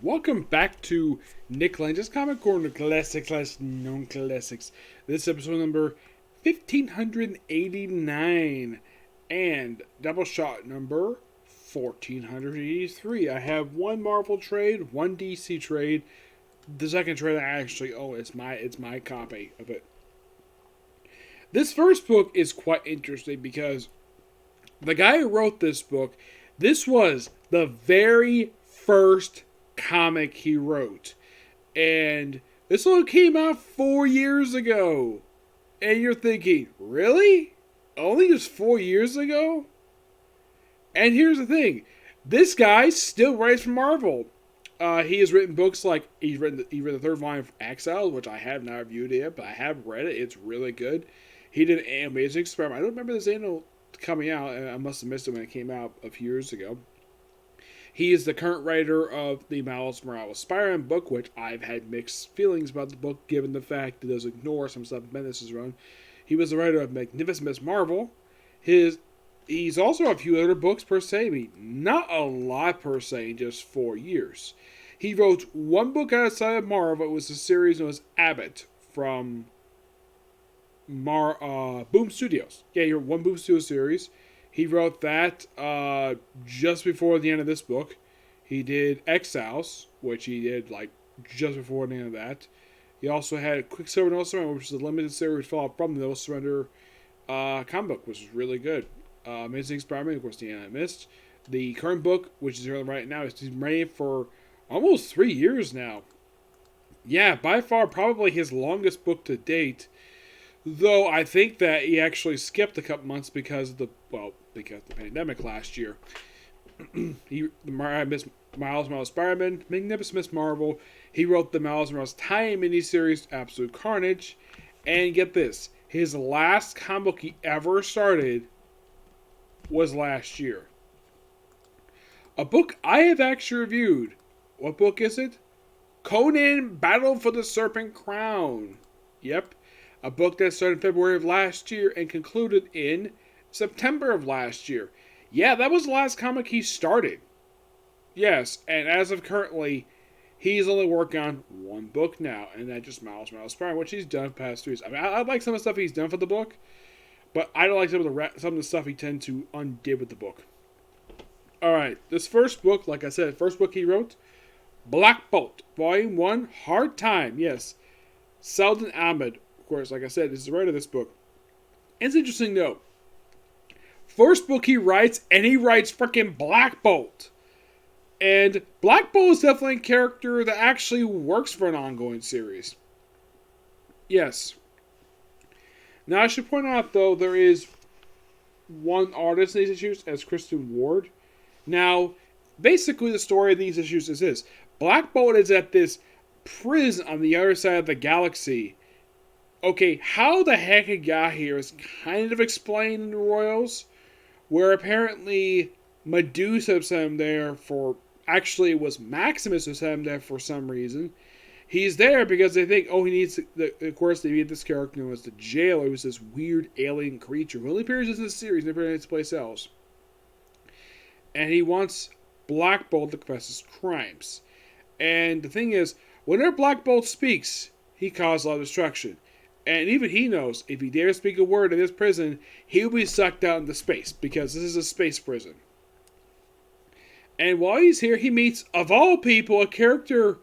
Welcome back to Nick Lenz's Comic Corner Classics / Non-Classics. This is episode number 1589 and Doubleshot number 1483. I have one Marvel trade, one DC trade. The second trade I actually own. It's my copy of it. This first book is quite interesting because the guy who wrote this book, this was the very first comic he wrote. And this one came out 4 years ago. And you're thinking, really? Only just 4 years ago? And here's the thing. This guy still writes for Marvel. He has written books like, he read the third volume of Exile, which I have not reviewed yet, but I have read it. It's really good. He did an Amazing Experiment. I don't remember this annual coming out. I must have missed it when it came out a few years ago. He is the current writer of the Miles Morales Spider-Man book, which I've had mixed feelings about the book, given the fact that it does ignore some stuff Bendis has run. He was the writer of Magnificent Miss Marvel. He's also a few other books per se, but not a lot per se in just 4 years. He wrote one book outside of Marvel. It was a series known as Abbott from Boom Studios. Yeah, your one Boom Studios series. He wrote that just before the end of this book. He did Exiles, which he did like just before the end of that. He also had Quicksilver No Surrender, which is a limited series which fell from the No Surrender comic book, which was really good. Amazing Experiment, of course, the end I missed. The current book, which is right now, is he's running for almost 3 years now. Yeah, by far probably his longest book to date. Though I think that he actually skipped a couple months because of the pandemic last year. Miles Morales Spider-Man, Magnificent Miss Marvel. He wrote the Miles Morales tie-in miniseries Absolute Carnage. And get this, his last comic book he ever started was last year. A book I have actually reviewed. What book is it? Conan Battle for the Serpent Crown. Yep. A book that started in February of last year and concluded in September of last year. Yeah, that was the last comic he started. Yes, and as of currently, he's only working on one book now, and that's just Miles Morales Spider-Man, which he's done for the past 3 years. I mean, I like some of the stuff he's done for the book, but I don't like some of the stuff he tended to undid with the book. Alright, this first book, like I said, first book he wrote, Black Bolt, Volume 1, Hard Time, yes. Selden Ahmed, of course, like I said, is the writer of this book. It's interesting though. First book he writes, and he writes freaking Black Bolt. And Black Bolt is definitely a character that actually works for an ongoing series. Yes. Now I should point out though, there is one artist in these issues as Kristen Ward. Now, basically the story of these issues is this. Black Bolt is at this prison on the other side of the galaxy. Okay, how the heck it got here is kind of explained in the Royals, where apparently Medusa sent him there for... Actually, it was Maximus who sent him there for some reason. He's there because they think, he needs... Of course, they meet this character known as the Jailer, who's this weird alien creature who only appears in this series, never appears anyplace else. And he wants Black Bolt to confess his crimes. And the thing is, whenever Black Bolt speaks, he causes a lot of destruction. And even he knows, if he dares speak a word in this prison, he will be sucked out into space, because this is a space prison. And while he's here, he meets, of all people, a character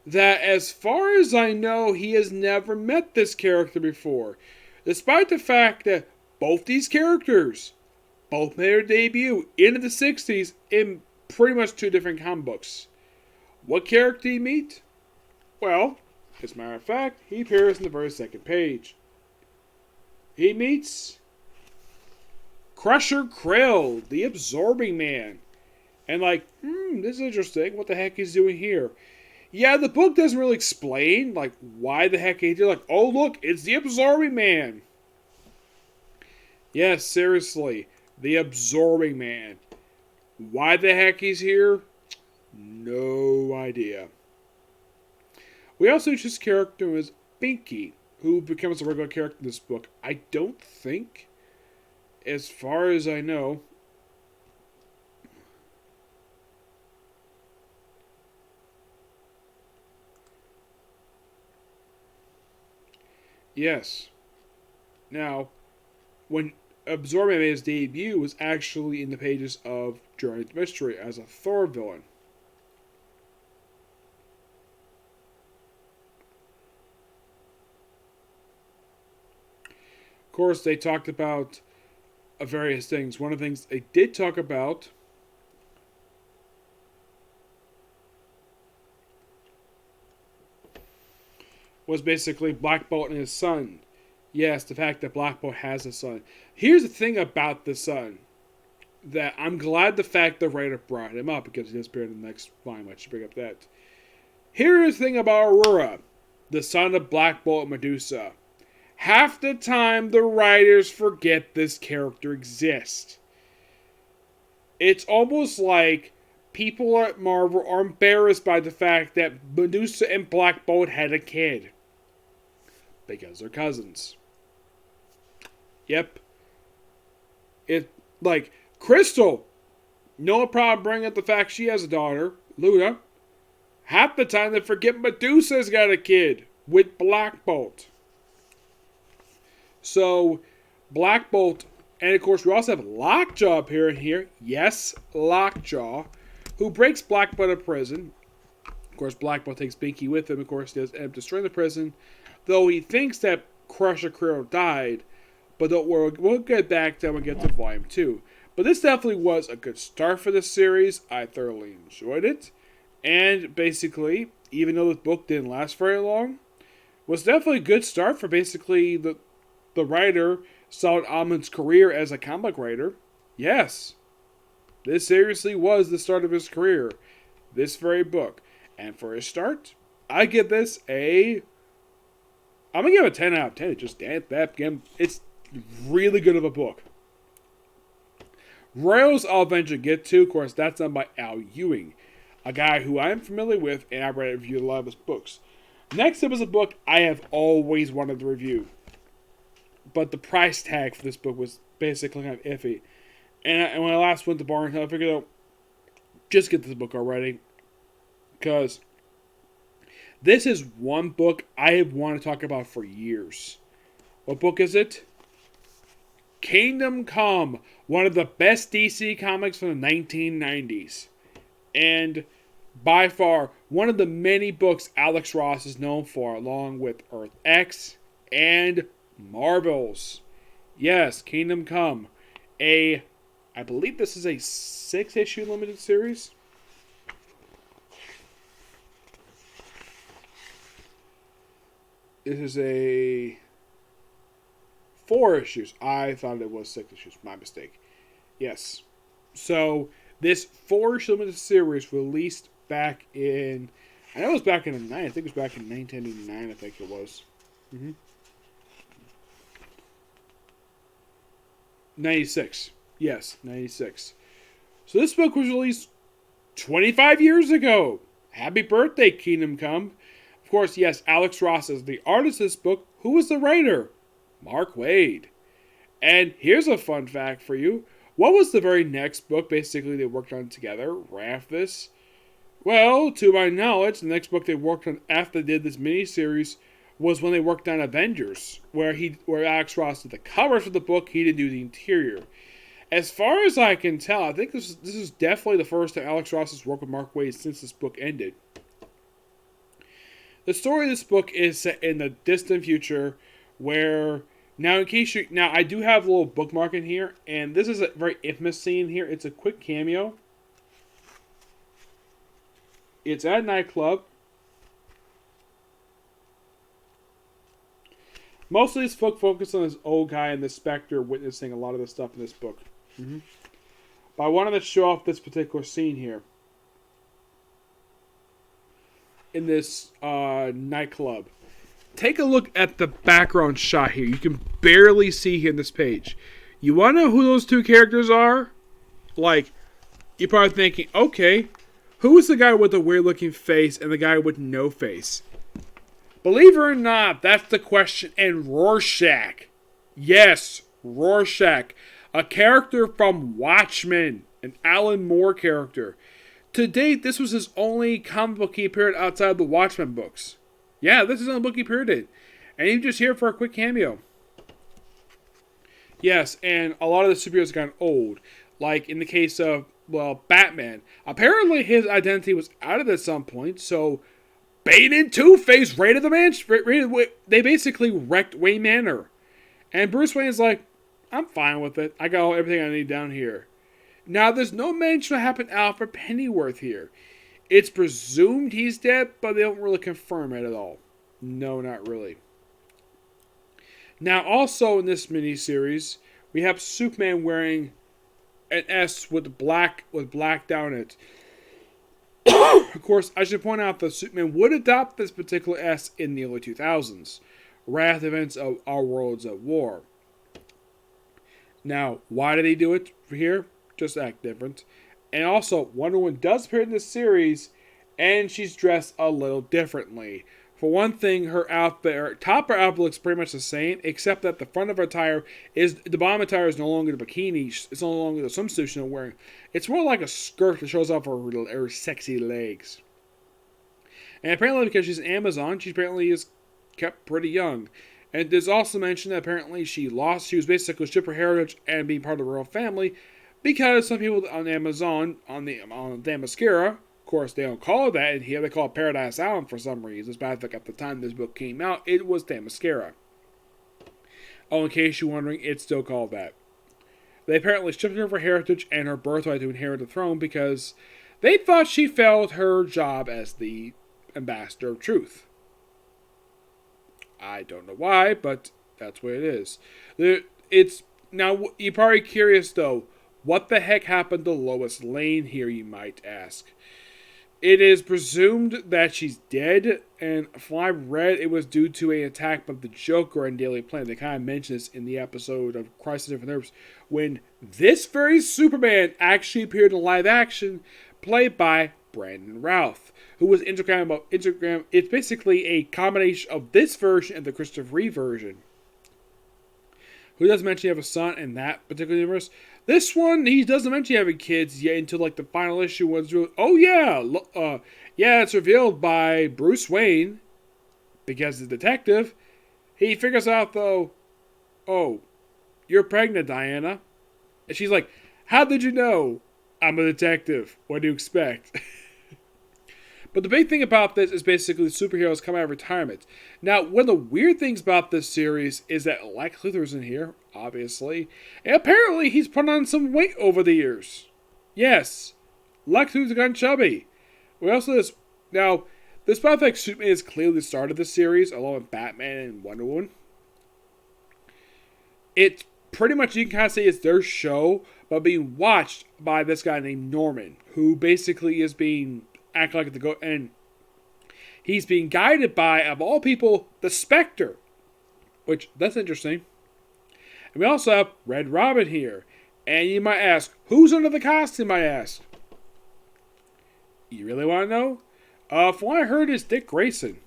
that, as far as I know, he has never met this character before. Despite the fact that both these characters, both made their debut into the 60s in pretty much 2 different comic books. What character do you meet? Well, as a matter of fact, he appears in the very second page. He meets Crusher Krill, the Absorbing Man. And this is interesting. What the heck he's doing here? Yeah, the book doesn't really explain, why the heck he's here. Oh, look, it's the Absorbing Man. Yes, seriously, the Absorbing Man. Why the heck he's here? No idea. We also introduce this character as Binky, who becomes a regular character in this book. I don't think, as far as I know, Yes. Now, when Absorbing made his debut was actually in the pages of Journey to Mystery as a Thor villain. Of course, they talked about various things. One of the things they did talk about was basically Black Bolt and his son. Yes, the fact that Black Bolt has a son. Here's the thing about the son. That I'm glad the fact the writer brought him up, because he does appear in the next volume. I should bring up that. Here's the thing about Aurora, the son of Black Bolt and Medusa. Half the time the writers forget this character exists. It's almost like people at Marvel are embarrassed by the fact that Medusa and Black Bolt had a kid. Because they're cousins. Yep. It, like, Crystal, no problem bringing up the fact she has a daughter, Luna. Half the time they forget Medusa's got a kid with Black Bolt. So, Black Bolt, and of course we also have Lockjaw appearing here. Yes, Lockjaw, who breaks Black Bolt out of prison. Of course, Black Bolt takes Binky with him. Of course, he does end up destroying the prison, though he thinks that Crusher Crow died. But don't worry, we'll get back to that when we get to Volume 2. But this definitely was a good start for this series. I thoroughly enjoyed it. And basically, even though this book didn't last very long, was definitely a good start for basically the writer, Saul Ahmed's career as a comic writer. Yes, this seriously was the start of his career. This very book. And for a start, I give this I'm going to give it a 10 out of 10. Just that again, it's really good of a book. Royals I'll eventually get to. Of course, that's done by Al Ewing, a guy who I am familiar with, and I've reviewed a lot of his books. Next up is a book I have always wanted to review, but the price tag for this book was basically kind of iffy. And when I last went to Barnes, I figured out, just get this book already, because this is one book I have wanted to talk about for years. What book is it? Kingdom Come, one of the best DC comics from the 1990s. And by far, one of the many books Alex Ross is known for, along with Earth X and Marvels. Yes, Kingdom Come. I believe this is a 6-issue limited series. This is a 4 issues. I thought it was 6 issues. My mistake. Yes. So, this 4-issue limited series released back in... I know it was back in the 9. I think it was back in 1989, I think it was. 96. Yes, 96. So, this book was released 25 years ago. Happy birthday, Kingdom Come. Of course, yes, Alex Ross is the artist of this book. Who was the writer? Mark Waid. And here's a fun fact for you. What was the very next book basically they worked on together right after this? Well, to my knowledge, the next book they worked on after they did this miniseries was when they worked on Avengers, where Alex Ross did the covers for the book, he didn't do the interior. As far as I can tell, I think this is definitely the first time Alex Ross has worked with Mark Waid since this book ended. The story of this book is set in the distant future, where now I do have a little bookmark in here, and this is a very infamous scene here. It's a quick cameo. It's at a nightclub. Mostly this book focuses on this old guy and the Spectre witnessing a lot of the stuff in this book. But I wanted to show off this particular scene here. In this nightclub. Take a look at the background shot here. You can barely see here in this page. You want to know who those two characters are? Like, you're probably thinking, okay, who is the guy with the weird looking face and the guy with no face? Believe it or not, that's the question. And Rorschach. Yes, Rorschach. A character from Watchmen. An Alan Moore character. To date, this was his only comic book he appeared outside of the Watchmen books. Yeah, this is the only book he appeared in. And he's just here for a quick cameo. Yes, and a lot of the superheroes have gotten old. Like in the case of, well, Batman. Apparently his identity was out at some point, so Bane and Two-Face raided the mansion. They basically wrecked Wayne Manor. And Bruce Wayne's like, I'm fine with it. I got everything I need down here. Now, there's no mention of happened Alfred Pennyworth here. It's presumed he's dead, but they don't really confirm it at all. No, not really. Now, also in this miniseries, we have Superman wearing an S with black down it. Of course, I should point out that Superman would adopt this particular S in the early 2000s, right after the events of Our Worlds at War. Now, why did he do it here? Just act different. And also, Wonder Woman does appear in this series, and she's dressed a little differently. For one thing, her outfit, her top outfit looks pretty much the same, except that the front of her attire is, the bottom attire is no longer the bikini, it's no longer the swimsuit she's wearing. It's more like a skirt that shows off her sexy legs. And apparently because she's an Amazon, she apparently is kept pretty young. And there's also mention that apparently she was basically strip her heritage and being part of the royal family, because some people on Amazon, on Themyscira, of course, they don't call it that, and here they call it Paradise Island for some reason. Despite the fact at the time this book came out, it was Themyscira. Oh, in case you're wondering, it's still called that. They apparently stripped her of her heritage and her birthright to inherit the throne because they thought she failed her job as the ambassador of truth. I don't know why, but that's what it is. It's now, you're probably curious though, what the heck happened to Lois Lane here, you might ask. It is presumed that she's dead, and from what I've read, it was due to an attack by the Joker and Daily Planet. They kind of mentioned this in the episode of Crisis on Infinite Earths, when this very Superman actually appeared in live action, played by Brandon Routh, who was Instagram. It's basically a combination of this version and the Christopher Reeve version. Who does mention you have a son in that particular universe? This one, he doesn't mention having kids yet until like the final issue was. Oh yeah, it's revealed by Bruce Wayne, because the detective, he figures out though, oh, you're pregnant, Diana, and she's like, how did you know? I'm a detective. What do you expect? But the big thing about this is basically the superheroes come out of retirement. Now, one of the weird things about this series is that Lex Luthor's in here, obviously. And apparently he's put on some weight over the years. Yes, Lex Luthor's gone chubby. We also this now, despite the fact Superman is clearly the start of the series, along with Batman and Wonder Woman, it's pretty much, you can kind of say it's their show, but being watched by this guy named Norman, who basically is being act like the go, and he's being guided by, of all people, the Spectre, which that's interesting. And we also have Red Robin here, and you might ask, who's under the costume? I ask. You really want to know? From what I heard, is Dick Grayson.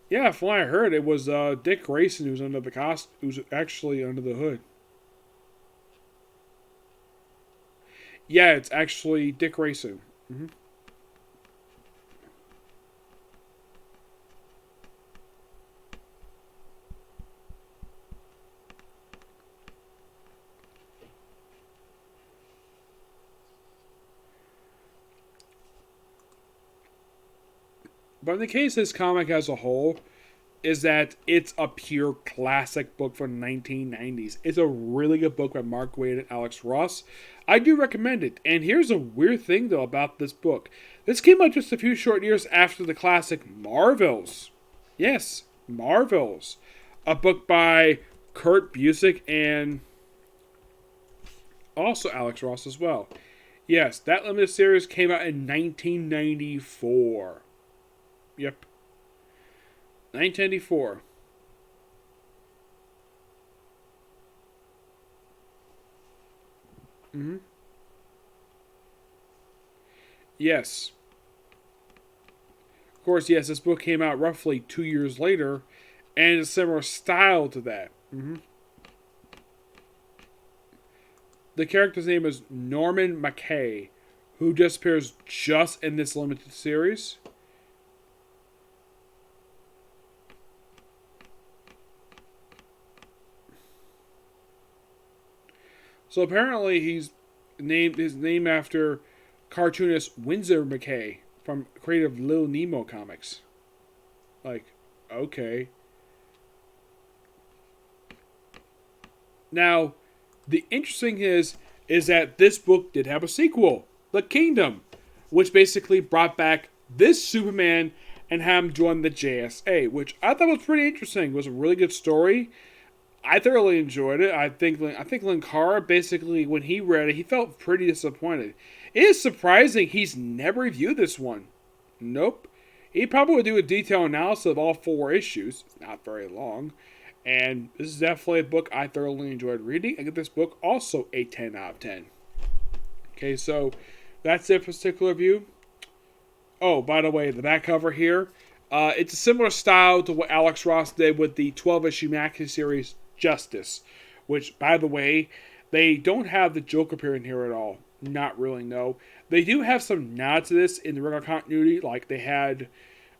Yeah, from what I heard, it was Dick Grayson who's under the costume, who's actually under the hood. Yeah, it's actually Dick Grayson. Mm-hmm. But in the case of this comic as a whole, is that it's a pure classic book from the 1990s. It's a really good book by Mark Waid and Alex Ross. I do recommend it. And here's a weird thing, though, about this book. This came out just a few short years after the classic Marvels. Yes, Marvels. A book by Kurt Busiek and also Alex Ross as well. Yes, that limited series came out in 1994. Yep. 1994. Mm-hmm. Yes. Of course, yes, this book came out roughly 2 years later, and it's a similar style to that. Mm-hmm. The character's name is Norman McKay, who just appears just in this limited series. So apparently he's named his name after cartoonist Winsor McKay from creative Little Nemo comics. Like, okay. Now, the interesting is that this book did have a sequel, The Kingdom, which basically brought back this Superman and had him join the JSA, which I thought was pretty interesting. It was a really good story. I thoroughly enjoyed it. I think Linkara basically, when he read it, he felt pretty disappointed. It is surprising he's never reviewed this one. Nope. He probably would do a detailed analysis of all 4 issues. It's not very long. And this is definitely a book I thoroughly enjoyed reading. I give this book also a 10 out of 10. Okay, so that's it for this particular review. Oh, by the way, the back cover here, it's a similar style to what Alex Ross did with the 12-issue maxi series Justice, which, by the way, they don't have the Joker appearing here at all. Not really, no. They do have some nods to this in the regular continuity, like they had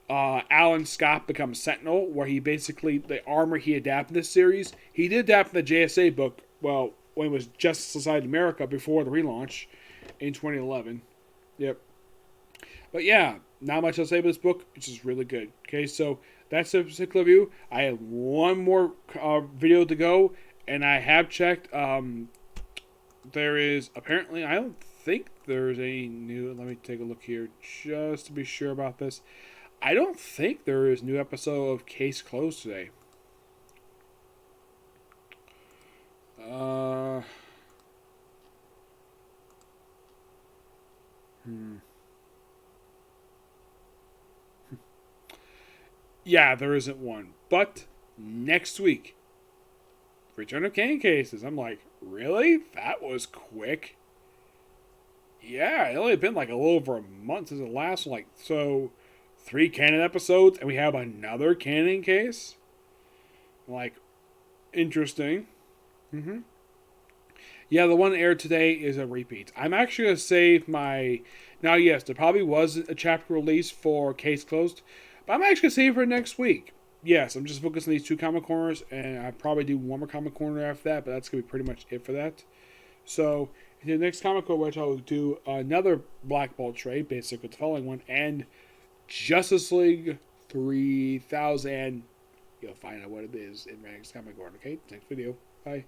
Alan Scott become Sentinel, where he basically, the armor he adapted in this series, he did adapt in the JSA book, well, when it was Justice Society America before the relaunch in 2011. Yep. But yeah, not much to say about this book. It's just really good. Okay, so that's a particular review. I have one more video to go, and I have checked. There is apparently, I don't think there's any new. Let me take a look here just to be sure about this. I don't think there is a new episode of Case Closed today. Yeah, there isn't one. But next week, Return of Canon Cases. I'm like, really? That was quick. Yeah, it only been like a little over a month since the last one. Like, so 3 canon episodes, and we have another canon case. Like, interesting. Yeah, the one aired today is a repeat. I'm actually going to save my. Now, yes, there probably was a chapter release for Case Closed, but I'm actually going to save it for next week. Yes, I'm just focusing on these 2 comic corners, and I'll probably do one more comic corner after that, but that's going to be pretty much it for that. So, in the next comic corner, which I'll do another Black Bolt trade, basically the following one, and Justice League 3000. You'll find out what it is in my next comic corner. Okay, next video. Bye.